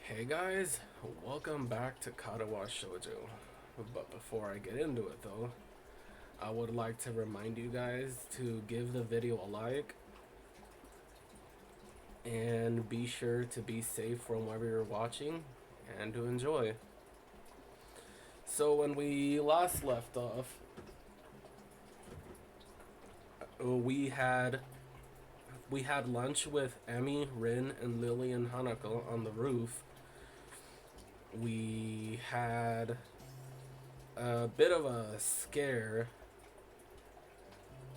Hey guys, welcome back to Katawa Shoujo. But before I get into it though, I would like to remind you guys to give the video a like and be sure to be safe from wherever you're watching and to enjoy. So when we last left off, we had we had lunch with Emmy, Rin, and Lily and Hanako on the roof. We had a bit of a scare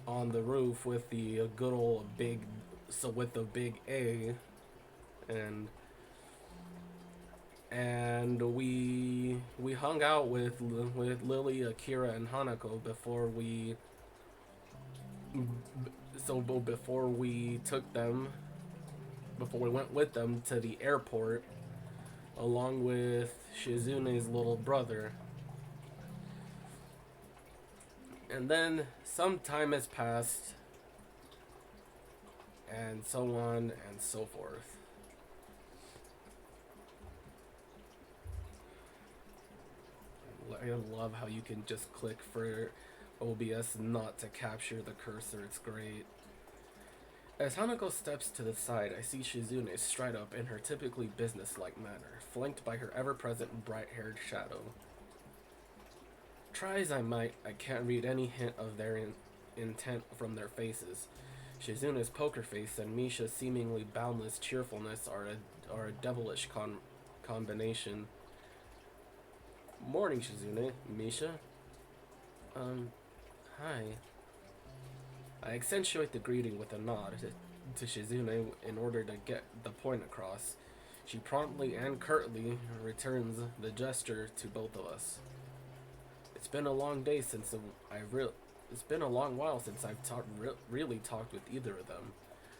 on the roof with the good old big, so with the big A, and we hung out with Lily, Akira, and Hanako before we took them before we went with them to the airport along with Shizune's little brother. And then some time has passed, and so on and so forth. I love how you can just click for OBS not to capture the cursor, it's great. As Hanako steps to the side, I see Shizune stride up in her typically businesslike manner, flanked by her ever-present bright-haired shadow. Try as I might, I can't read any hint of their intent from their faces. Shizune's poker face and Misha's seemingly boundless cheerfulness are a devilish combination. Morning, Shizune. Misha? Hi. I accentuate the greeting with a nod to Shizune in order to get the point across. She promptly and curtly returns the gesture to both of us. It's been a long day since it's been a long while since I've really talked with either of them.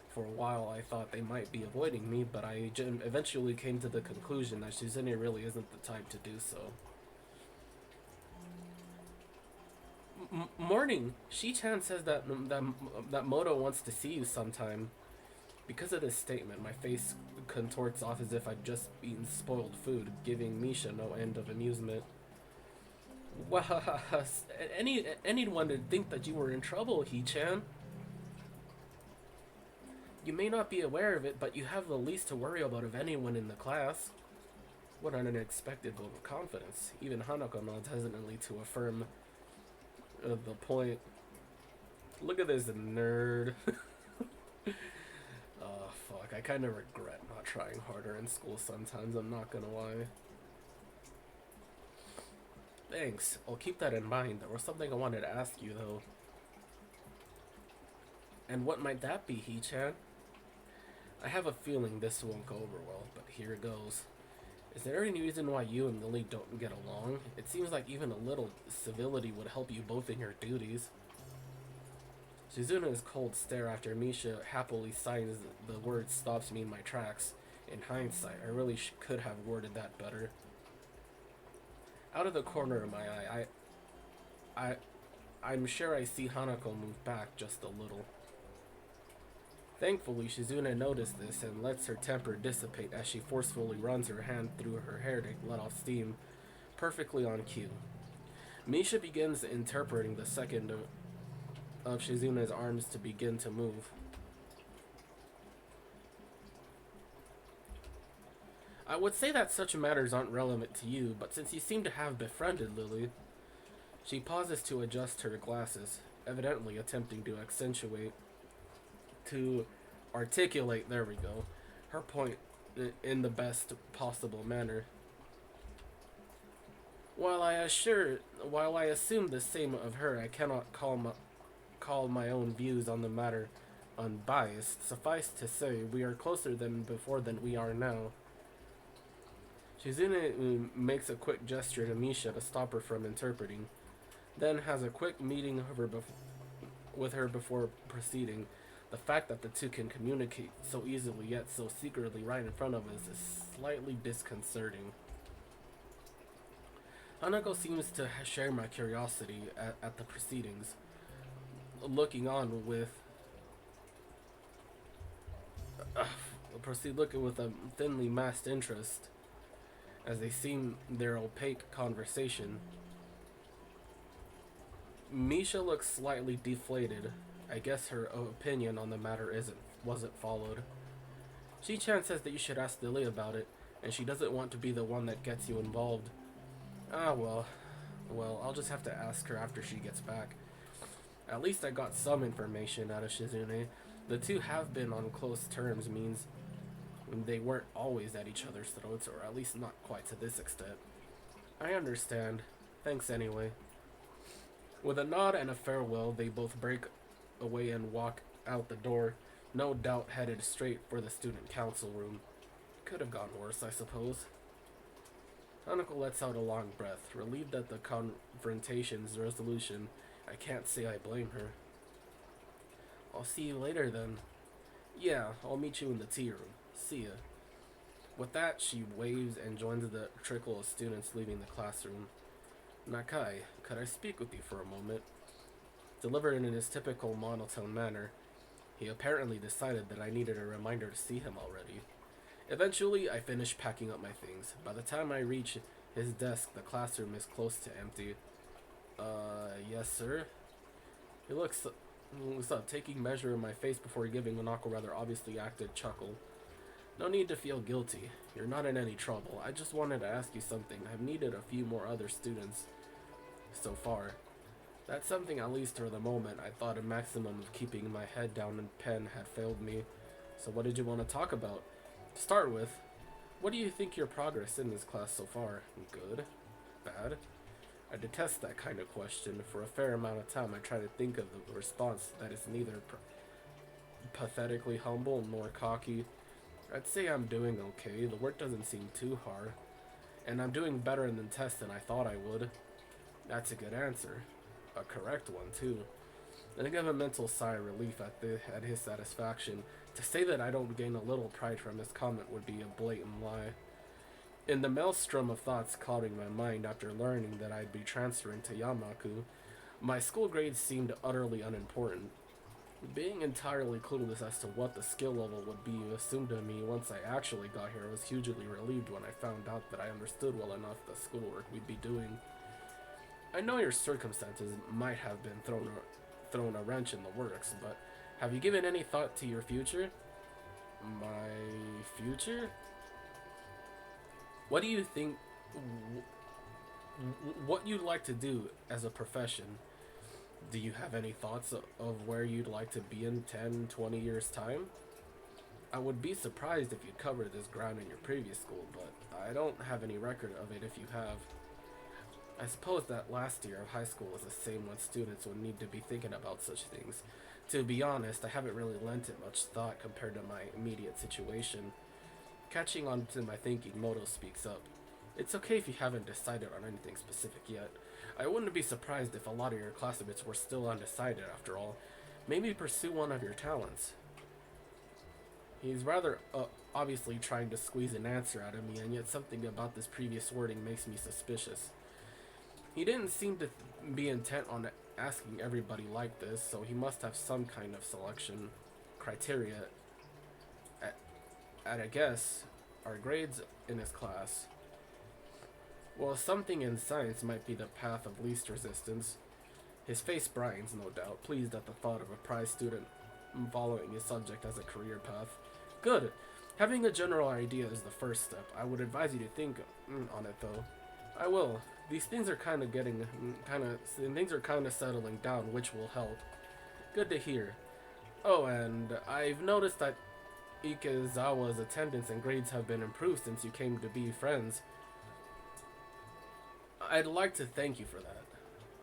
For a while, I thought they might be avoiding me, but I eventually came to the conclusion that Shizune really isn't the type to do so. Morning. Shi-chan says that Moto wants to see you sometime. Because of this statement, my face contorts off as if I'd just eaten spoiled food, giving Misha no end of amusement. Well, anyone would think that you were in trouble, He-chan. You may not be aware of it, but you have the least to worry about of anyone in the class. What an unexpected vote of confidence. Even Hanako nods hesitantly to affirm the point. Look at this nerd. Oh, fuck. I kind of regret not trying harder in school sometimes, I'm not gonna lie. Thanks. I'll keep that in mind. There was something I wanted to ask you, though. And what might that be, He-chan? I have a feeling this won't go over well, but here it goes. Is there any reason why you and Lily don't get along? It seems like even a little civility would help you both in your duties. Shizuna's cold stare after Misha happily signs the word stops me in my tracks. In hindsight, I really could have worded that better. Out of the corner of my eye, I'm sure I see Hanako move back just a little. Thankfully, Shizune noticed this and lets her temper dissipate as she forcefully runs her hand through her hair to let off steam, perfectly on cue. Misha begins interpreting the second of Shizune's arms to begin to move. I would say that such matters aren't relevant to you, but since you seem to have befriended Lily... She pauses to adjust her glasses, evidently attempting to articulate, there we go, her point in the best possible manner. While I assume the same of her, I cannot call my own views on the matter unbiased. Suffice to say, we are closer than we are now. Shizune makes a quick gesture to Misha to stop her from interpreting, then has a quick meeting with her before proceeding. The fact that the two can communicate so easily yet so secretly right in front of us is slightly disconcerting. Hanako seems to share my curiosity at the proceedings, looking on with looking with a thinly masked interest. As they seem their opaque conversation, Misha looks slightly deflated. I guess her opinion on the matter wasn't followed. She-chan says that you should ask Lily about it, and she doesn't want to be the one that gets you involved. Ah, well. Well, I'll just have to ask her after she gets back. At least I got some information out of Shizune. The two have been on close terms means they weren't always at each other's throats, or at least not quite to this extent. I understand. Thanks anyway. With a nod and a farewell, they both break away and walk out the door, no doubt headed straight for the student council room. Could have gone worse, I suppose. Hanako lets out a long breath, relieved at the confrontation's resolution. I can't say I blame her. I'll see you later then. Yeah, I'll meet you in the tea room. See ya. With that, she waves and joins the trickle of students leaving the classroom. Nakai, could I speak with you for a moment? Delivered in his typical monotone manner, he apparently decided that I needed a reminder to see him already. Eventually, I finish packing up my things. By the time I reach his desk, the classroom is close to empty. Yes, sir? He looks up, taking measure of my face before giving Hanako rather obviously acted chuckle. No need to feel guilty. You're not in any trouble. I just wanted to ask you something. I've needed a few more other students so far. That's something, at least for the moment. I thought a maximum of keeping my head down and pen had failed me. So what did you want to talk about? To start with, what do you think your progress in this class so far? Good? Bad? I detest that kind of question. For a fair amount of time, I try to think of the response that is neither pathetically humble nor cocky. I'd say I'm doing okay. The work doesn't seem too hard. And I'm doing better in the test than I thought I would. That's a good answer. A correct one, too. Then I give a mental sigh of relief at his satisfaction. To say that I don't gain a little pride from his comment would be a blatant lie. In the maelstrom of thoughts clouding my mind after learning that I'd be transferring to Yamaku, my school grades seemed utterly unimportant. Being entirely clueless as to what the skill level would be assumed of me once I actually got here, I was hugely relieved when I found out that I understood well enough the schoolwork we'd be doing. I know your circumstances might have been thrown a wrench in the works, but have you given any thought to your future? My future? What do you think, what you'd like to do as a profession? Do you have any thoughts of where you'd like to be in 10, 20 years' time? I would be surprised if you'd covered this ground in your previous school, but I don't have any record of it if you have. I suppose that last year of high school was the same when students would need to be thinking about such things. To be honest, I haven't really lent it much thought compared to my immediate situation. Catching on to my thinking, Moto speaks up. It's okay if you haven't decided on anything specific yet. I wouldn't be surprised if a lot of your classmates were still undecided after all. Maybe pursue one of your talents. He's rather obviously trying to squeeze an answer out of me, and yet something about this previous wording makes me suspicious. He didn't seem to be intent on asking everybody like this, so he must have some kind of selection criteria. At I guess, our grades in his class. Well, something in science might be the path of least resistance. His face brightens, no doubt, pleased at the thought of a prize student following his subject as a career path. Good! Having a general idea is the first step. I would advise you to think on it, though. I will. These things are kind of settling down, which will help. Good to hear. Oh, and I've noticed that Ikezawa's attendance and grades have been improved since you came to be friends. I'd like to thank you for that.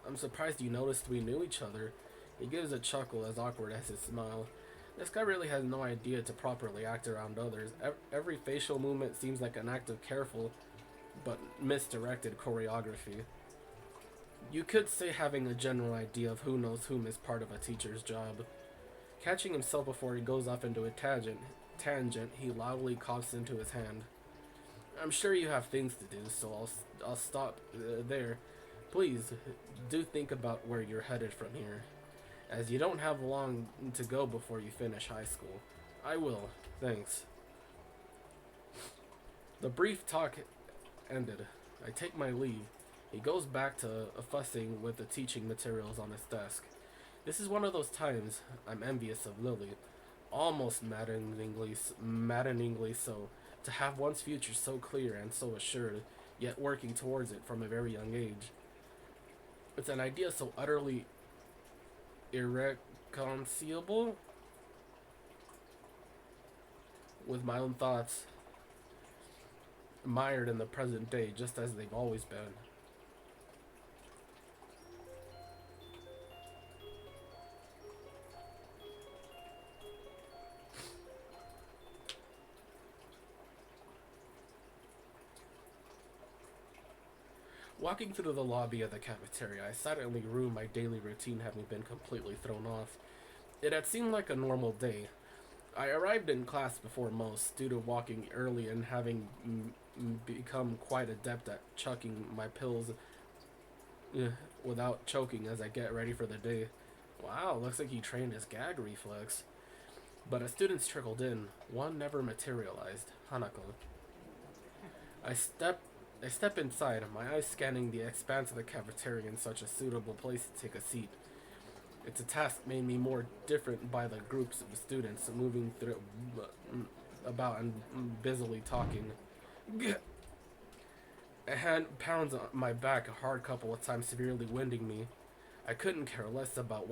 I'm surprised you noticed we knew each other. He gives a chuckle as awkward as his smile. This guy really has no idea to properly act around others. Every facial movement seems like an act of careful but misdirected choreography. You could say having a general idea of who knows whom is part of a teacher's job. Catching himself before he goes off into a tangent, he loudly coughs into his hand. I'm sure you have things to do, so I'll stop there. Please, do think about where you're headed from here, as you don't have long to go before you finish high school. I will. Thanks. The brief talk ended. I take my leave. He goes back to fussing with the teaching materials on his desk. This is one of those times I'm envious of Lily. Almost maddeningly so. To have one's future so clear and so assured, yet working towards it from a very young age. It's an idea so utterly irreconcilable with my own thoughts, mired in the present day just as they've always been. Walking through the lobby of the cafeteria, I silently rue my daily routine having been completely thrown off. It had seemed like a normal day. I arrived in class before most, due to walking early and having become quite adept at chucking my pills without choking as I get ready for the day. Wow, looks like he trained his gag reflex. But as students trickled in, one never materialized. Hanako. I step inside, my eyes scanning the expanse of the cafeteria in such a suitable place to take a seat. It's a task made me more different by the groups of students moving through about and busily talking. A hand pounds on my back a hard couple of times, severely winding me. I couldn't care less about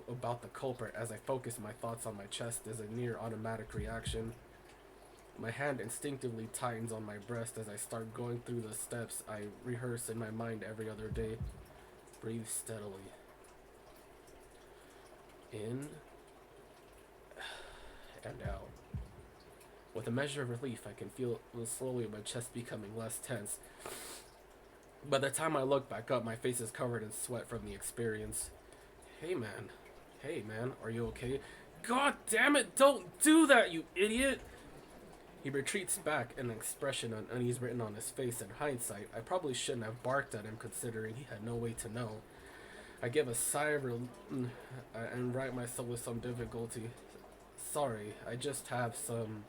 about the culprit as I focused my thoughts on my chest as a near automatic reaction. My hand instinctively tightens on my breast as I start going through the steps I rehearse in my mind every other day. Breathe steadily. In and out. With a measure of relief, I can feel slowly my chest becoming less tense. By the time I look back up, my face is covered in sweat from the experience. Hey man, are you okay? God damn it, don't do that, you idiot! He retreats back, an expression of unease written on his face. In hindsight, I probably shouldn't have barked at him considering he had no way to know. I give a sigh of relief and right myself with some difficulty. Sorry, I just have some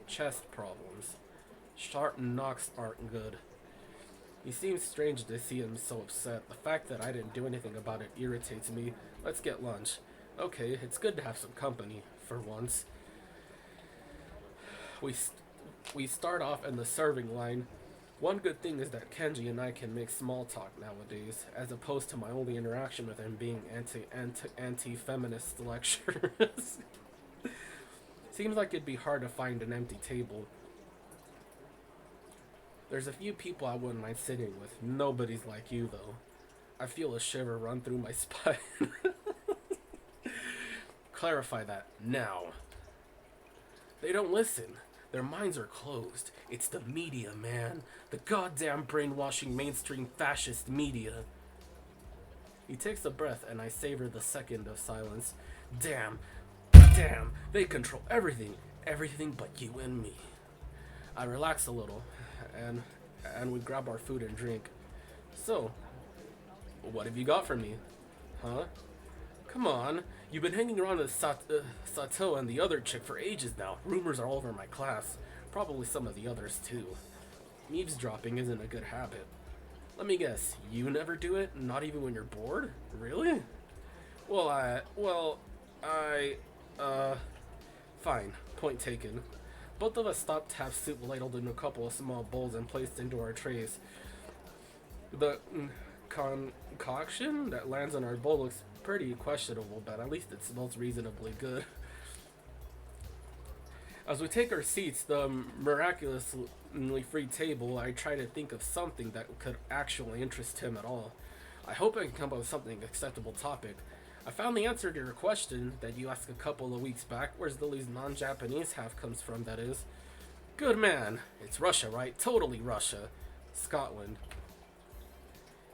chest problems. Sharp knocks aren't good. He seems strange to see him so upset. The fact that I didn't do anything about it irritates me. Let's get lunch. Okay, it's good to have some company, for once. We start off in the serving line. One good thing is that Kenji and I can make small talk nowadays, as opposed to my only interaction with him being anti-feminist lectures. Seems like it'd be hard to find an empty table. There's a few people I wouldn't mind sitting with. Nobody's like you, though. I feel a shiver run through my spine. Clarify that now. They don't listen. Their minds are closed. It's the media, man. The goddamn brainwashing mainstream fascist media. He takes a breath and I savor the second of silence. Damn, they control everything. Everything but you and me. I relax a little and we grab our food and drink. So, what have you got for me? Huh? Come on, you've been hanging around with Sato and the other chick for ages now. Rumors are all over my class. Probably some of the others too. Eavesdropping isn't a good habit. Let me guess, you never do it? Not even when you're bored? Really? Fine. Point taken. Both of us stopped to have soup ladled in a couple of small bowls and placed into our trays. The concoction that lands on our bowl looks pretty questionable, but at least it smells reasonably good. As we take our seats, the miraculously free table, I try to think of something that could actually interest him at all. I hope I can come up with something acceptable topic. I found the answer to your question that you asked a couple of weeks back. Where's Lily's non-Japanese half comes from, that is. Good man. It's Russia, right? Totally Russia. Scotland.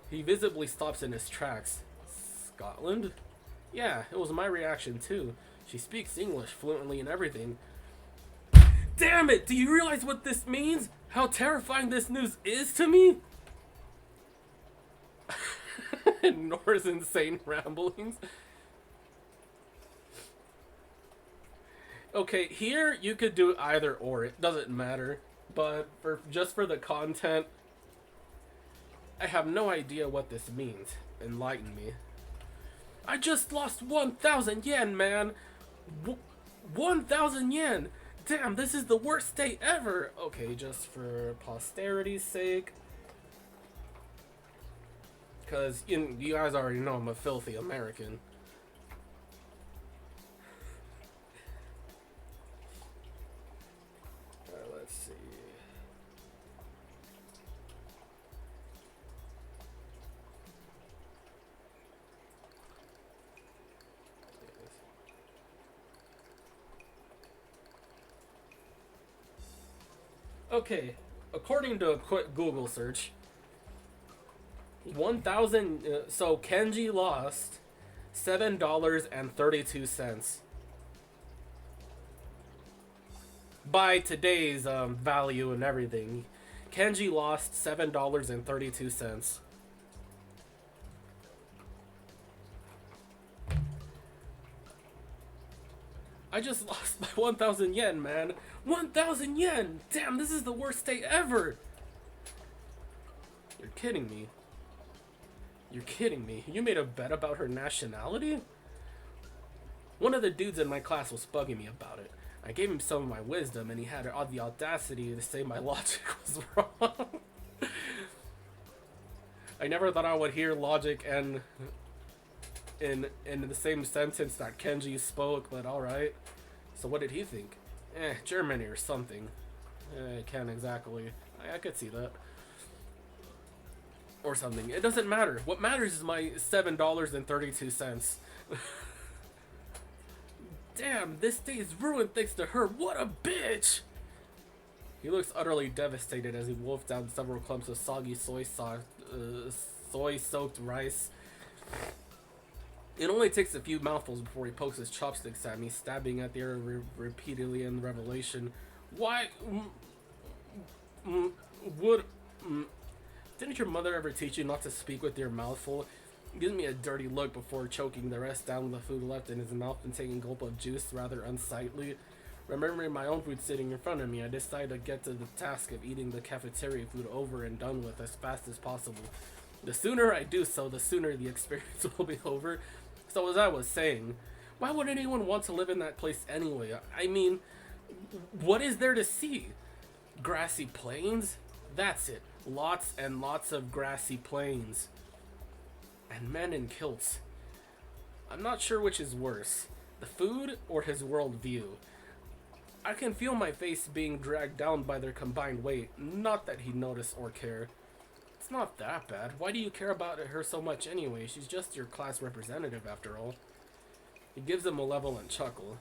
He visibly stops in his tracks. Scotland? Yeah, it was my reaction too. She speaks English fluently and everything. Damn it! Do you realize what this means? How terrifying this news is to me? Ignores insane ramblings. Okay, here you could do either or. It doesn't matter. but just for the content, I have no idea what this means. Enlighten me. I just lost 1,000 yen, man. 1,000 yen. Damn, this is the worst day ever. Okay, just for posterity's sake. Because you guys already know I'm a filthy American. Let's see. Okay, according to a quick Google search, 1,000. So Kenji lost $7.32 by today's value and everything. Kenji lost $7.32. I just lost my 1,000 yen, man. 1,000 yen! Damn, this is the worst day ever! You're kidding me. You're kidding me. You made a bet about her nationality? One of the dudes in my class was bugging me about it. I gave him some of my wisdom, and he had the audacity to say my logic was wrong. I never thought I would hear logic and in the same sentence that Kenji spoke, but alright. So what did he think? Germany or something. Can't exactly. I could see that. Or something. It doesn't matter. What matters is my $7.32. Damn, this day is ruined thanks to her. What a bitch! He looks utterly devastated as he wolfed down several clumps of soggy soy-soaked rice. It only takes a few mouthfuls before he pokes his chopsticks at me, stabbing at the air repeatedly in revelation. Why? Didn't your mother ever teach you not to speak with your mouth full? He gives me a dirty look before choking the rest down with the food left in his mouth and taking a gulp of juice rather unsightly. Remembering my own food sitting in front of me, I decided to get to the task of eating the cafeteria food over and done with as fast as possible. The sooner I do so, the sooner the experience will be over. So as I was saying, why would anyone want to live in that place anyway? I mean, what is there to see? Grassy plains? That's it. Lots and lots of grassy plains. And men in kilts. I'm not sure which is worse, the food or his worldview. I can feel my face being dragged down by their combined weight, not that he noticed or care. It's not that bad. Why do you care about her so much anyway? She's just your class representative after all. He gives a malevolent chuckle.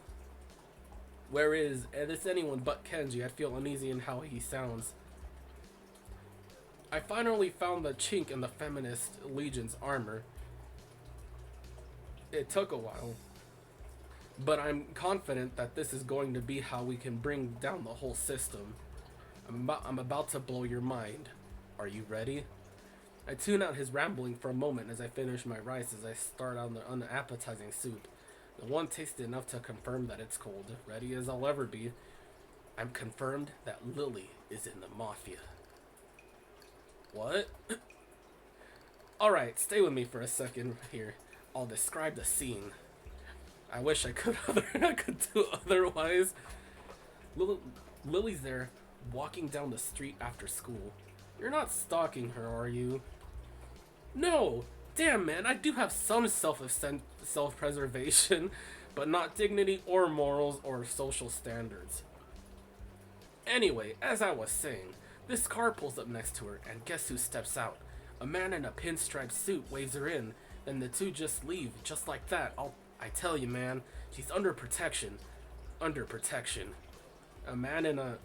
Whereas, this anyone but Kenji, I'd feel uneasy in how he sounds. I finally found the chink in the Feminist Legion's armor. It took a while, but I'm confident that this is going to be how we can bring down the whole system. I'm about to blow your mind. Are you ready? I tune out his rambling for a moment as I finish my rice as I start on the unappetizing soup. The one tasted enough to confirm that it's cold. Ready as I'll ever be. I'm confirmed that Lilly is in the Mafia. What? Alright, stay with me for a second here. I'll describe the scene. I wish I could do otherwise. Lily's there, walking down the street after school. You're not stalking her, are you? No! Damn, man, I do have some self-preservation, but not dignity or morals or social standards. Anyway, as I was saying, this car pulls up next to her, and guess who steps out? A man in a pinstripe suit waves her in, then the two just leave, just like that. I tell you, man, she's under protection. Under protection. A man in a...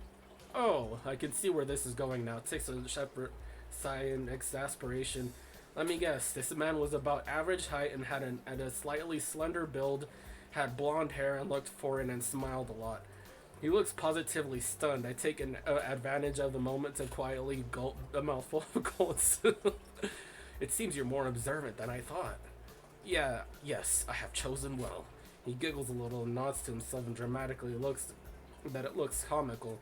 Oh, I can see where this is going now. It takes a shepherd sigh in exasperation. Let me guess, this man was about average height and had a slightly slender build, had blonde hair and looked foreign and smiled a lot. He looks positively stunned. I take advantage of the moment to quietly gulp a mouthful of cold soup. It seems you're more observant than I thought. Yes, I have chosen well. He giggles a little and nods to himself and dramatically looks comical.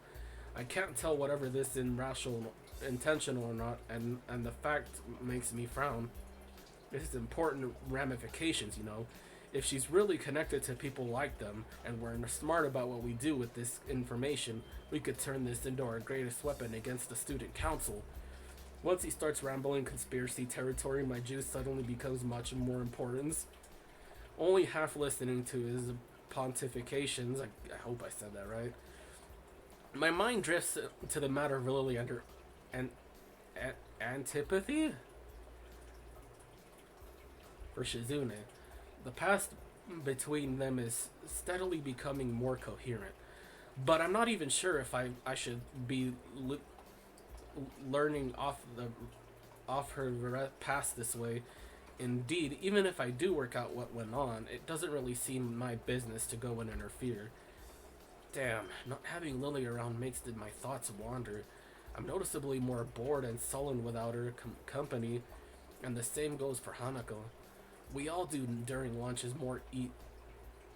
I can't tell whatever this irrational, intentional or not, and the fact makes me frown. It's important ramifications, you know. If she's really connected to people like them, and we're smart about what we do with this information, we could turn this into our greatest weapon against the student council. Once he starts rambling conspiracy territory, my juice suddenly becomes much more important. Only half listening to his pontifications, I hope I said that right, my mind drifts to the matter of Lily and her an, antipathy for Shizune. The past between them is steadily becoming more coherent, but I'm not even sure if I should be learning off her past this way. Indeed, even if I do work out what went on, it doesn't really seem my business to go and interfere. Damn, not having Lily around makes my thoughts wander. I'm noticeably more bored and sullen without her company, and the same goes for Hanako. We all do during lunch is more eat.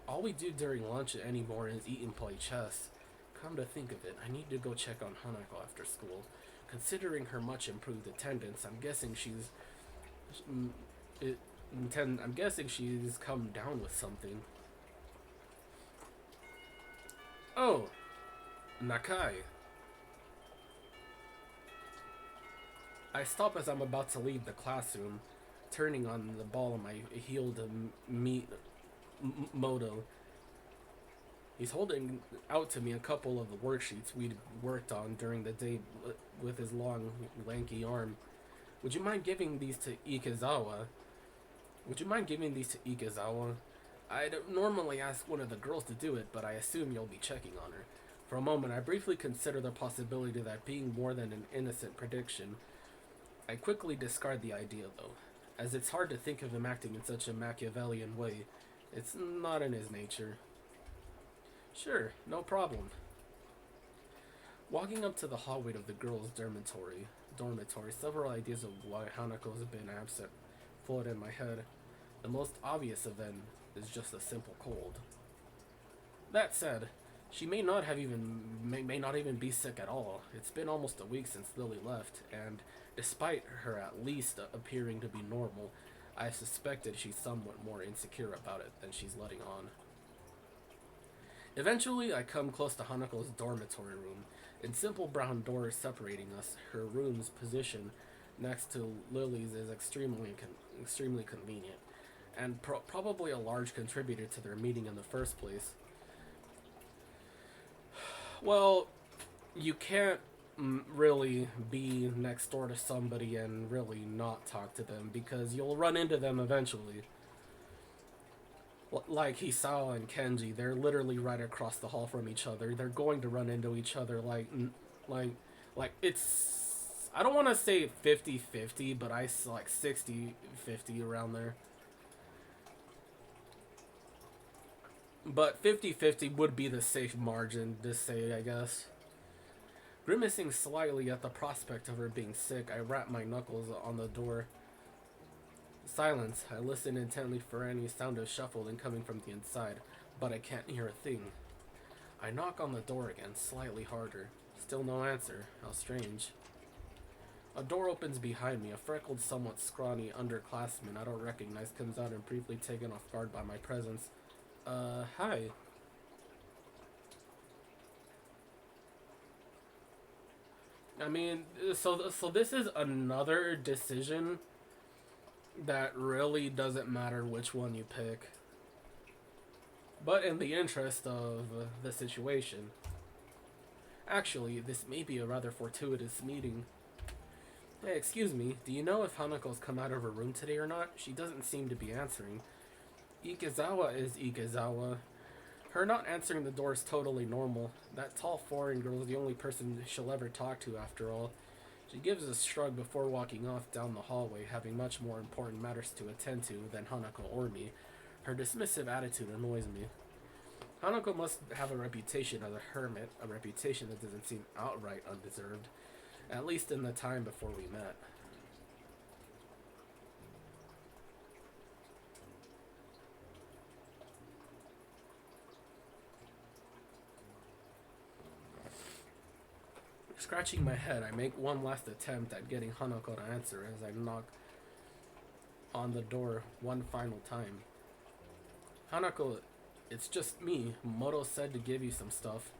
All we do during lunch anymore is eat and play chess. Come to think of it, I need to go check on Hanako after school. Considering her much improved attendance, I'm guessing I'm guessing she's come down with something. Oh, Nakai. I stop as I'm about to leave the classroom, turning on the ball of my heel to meet Moto. He's holding out to me a couple of the worksheets we'd worked on during the day with his long, lanky arm. Would you mind giving these to Ikezawa? I don't normally ask one of the girls to do it, but I assume you'll be checking on her. For a moment, I briefly consider the possibility of that being more than an innocent prediction. I quickly discard the idea, though, as it's hard to think of him acting in such a Machiavellian way. It's not in his nature. Sure, no problem. Walking up to the hallway of the girls' dormitory, several ideas of why Hanako's been absent float in my head. The most obvious of them is just a simple cold. That said, she may not even be sick at all. It's been almost a week since Lily left, and despite her at least appearing to be normal, I suspected she's somewhat more insecure about it than she's letting on. Eventually, I come close to Hanako's dormitory room. In simple brown doors separating us, her room's position next to Lily's is extremely convenient, and probably a large contributor to their meeting in the first place. Well, you can't really be next door to somebody and really not talk to them because you'll run into them eventually. Like Hisawa and Kenji, they're literally right across the hall from each other. They're going to run into each other like it's, I don't want to say 50-50, but I like 60-50 around there. But 50-50 would be the safe margin to say, I guess. Grimacing slightly at the prospect of her being sick, I wrap my knuckles on the door. Silence. I listen intently for any sound of shuffling coming from the inside, but I can't hear a thing. I knock on the door again, slightly harder. Still no answer. How strange. A door opens behind me. A freckled, somewhat scrawny underclassman I don't recognize comes out and briefly taken off guard by my presence. Hi. I mean, so this is another decision that really doesn't matter which one you pick. But in the interest of the situation. Actually, this may be a rather fortuitous meeting. Hey, excuse me, do you know if Hanako's come out of her room today or not? She doesn't seem to be answering. Ikezawa is Ikezawa. Her not answering the door is totally normal. That tall foreign girl is the only person she'll ever talk to after all. She gives a shrug before walking off down the hallway, having much more important matters to attend to than Hanako or me. Her dismissive attitude annoys me. Hanako must have a reputation as a hermit, a reputation that doesn't seem outright undeserved, at least in the time before we met. Scratching my head, I make one last attempt at getting Hanako to answer as I knock on the door one final time. Hanako, it's just me. Moto said to give you some stuff.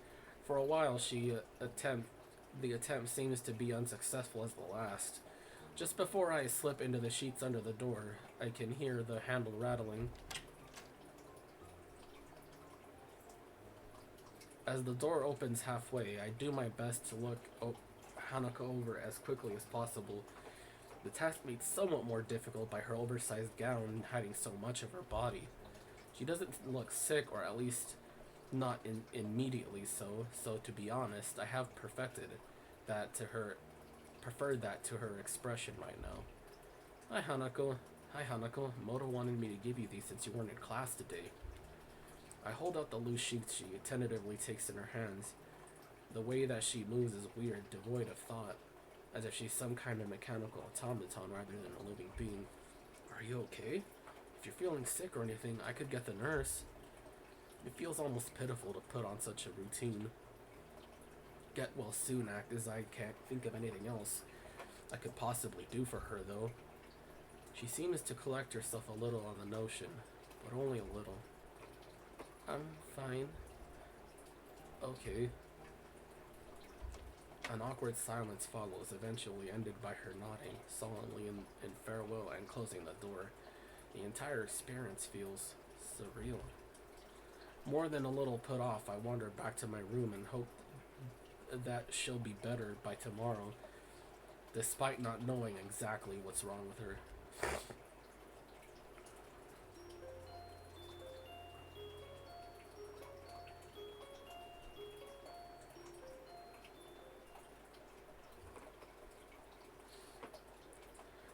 For a while, the attempt seems to be unsuccessful as the last. Just before I slip into the sheets under the door, I can hear the handle rattling. As the door opens halfway, I do my best to look Hanako over as quickly as possible. The task made somewhat more difficult by her oversized gown hiding so much of her body. She doesn't look sick, or at least not immediately so. So to be honest, I have preferred that to her expression right now. Hi Hanako. Hi Hanako. Moto wanted me to give you these since you weren't in class today. I hold out the loose sheets she tentatively takes in her hands. The way that she moves is weird, devoid of thought, as if she's some kind of mechanical automaton rather than a living being. Are you okay? If you're feeling sick or anything, I could get the nurse. It feels almost pitiful to put on such a routine get well soon act, as I can't think of anything else I could possibly do for her, though. She seems to collect herself a little on the notion, but only a little. I'm fine. Okay. An awkward silence follows, eventually ended by her nodding solemnly in farewell and closing the door. The entire experience feels surreal. More than a little put off, I wander back to my room and hope that she'll be better by tomorrow, despite not knowing exactly what's wrong with her.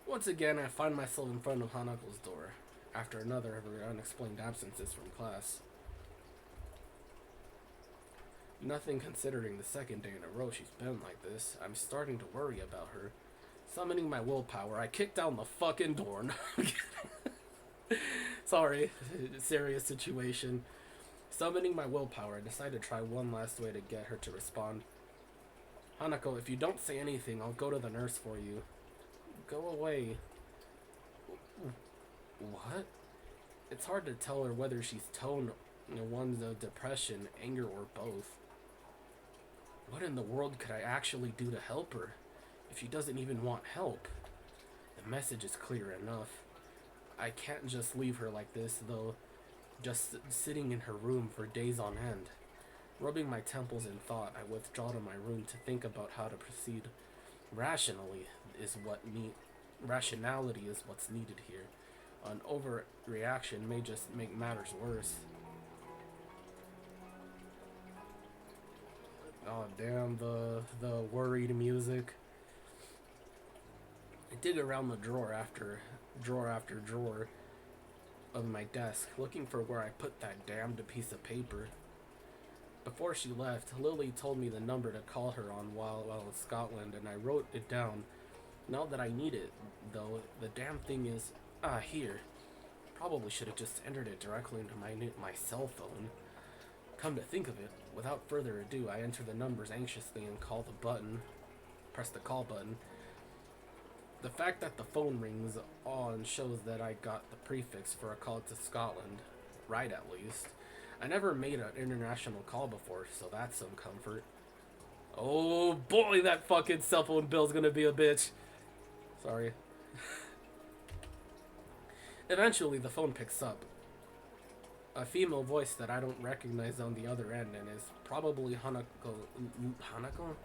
Once again, I find myself in front of Hanako's door, after another of her unexplained absences from class. Nothing considering the second day in a row she's been like this, I'm starting to worry about her. Summoning my willpower, I kick down the fucking door. Sorry, serious situation. Summoning my willpower, I decide to try one last way to get her to respond. Hanako, if you don't say anything, I'll go to the nurse for you. Go away. What? It's hard to tell her whether she's tone one's of depression, anger, or both. What in the world could I actually do to help her, if she doesn't even want help? The message is clear enough. I can't just leave her like this, though, just sitting in her room for days on end. Rubbing my temples in thought, I withdraw to my room to think about how to proceed. Rationality is what's needed here. An overreaction may just make matters worse. Oh damn, the worried music. I dig around the drawer after drawer of my desk, looking for where I put that damned piece of paper. Before she left, Lily told me the number to call her on while in Scotland, and I wrote it down. Now that I need it, though, the damn thing is, here. Probably should have just entered it directly into my cell phone. Come to think of it, without further ado, I enter the numbers anxiously and press the call button. The fact that the phone rings on shows that I got the prefix for a call to Scotland, right at least. I never made an international call before, so that's some comfort. Oh boy, that fucking cell phone bill's gonna be a bitch. Sorry. Eventually, the phone picks up. A female voice that I don't recognize on the other end, and is probably Hanako?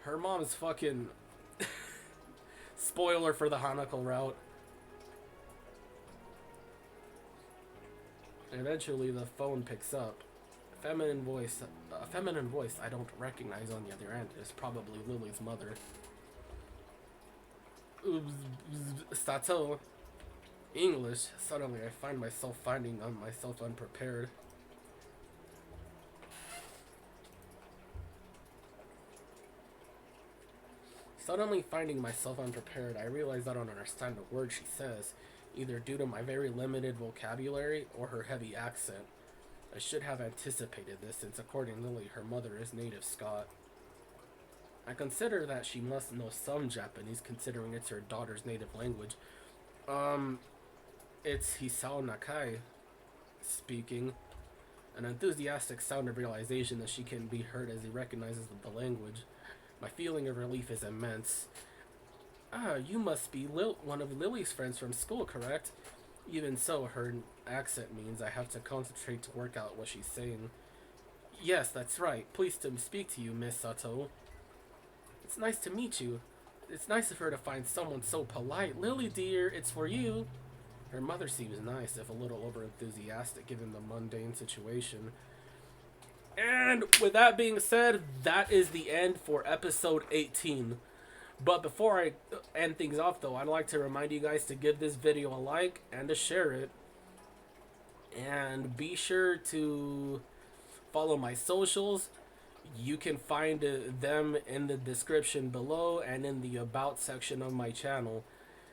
Her mom's fucking... Spoiler for the Hanako route. Eventually, the phone picks up. A feminine voice I don't recognize on the other end is probably Lily's mother. Sato. English. Suddenly, I find myself finding myself unprepared. I realize I don't understand a word she says, either due to my very limited vocabulary or her heavy accent. I should have anticipated this, since according to Lily, her mother is native Scot. I consider that she must know some Japanese, considering it's her daughter's native language. Um, it's Hisao Nakai speaking. An enthusiastic sound of realization that she can be heard as he recognizes the language. My feeling of relief is immense. Ah, you must be one of Lily's friends from school, correct? Even so, her accent means I have to concentrate to work out what she's saying. Yes, that's right. Pleased to speak to you, Miss Sato. It's nice to meet you. It's nice of her to find someone so polite. Lily, dear, it's for you. Her mother seems nice, if a little overenthusiastic given the mundane situation. And with that being said, that is the end for episode 18. But before I end things off, though, I'd like to remind you guys to give this video a like and to share it. And be sure to follow my socials. You can find them in the description below and in the about section of my channel.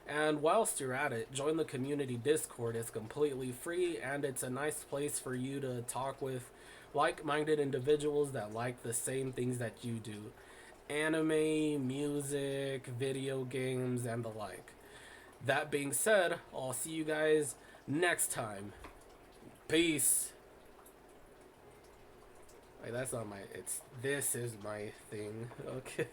And whilst you're at it, join the community Discord. It's completely free and it's a nice place for you to talk with like-minded individuals that like the same things that you do. Anime, music, video games, and the like. That being said, I'll see you guys next time. Peace. Wait, that's not my, this is my thing. Okay.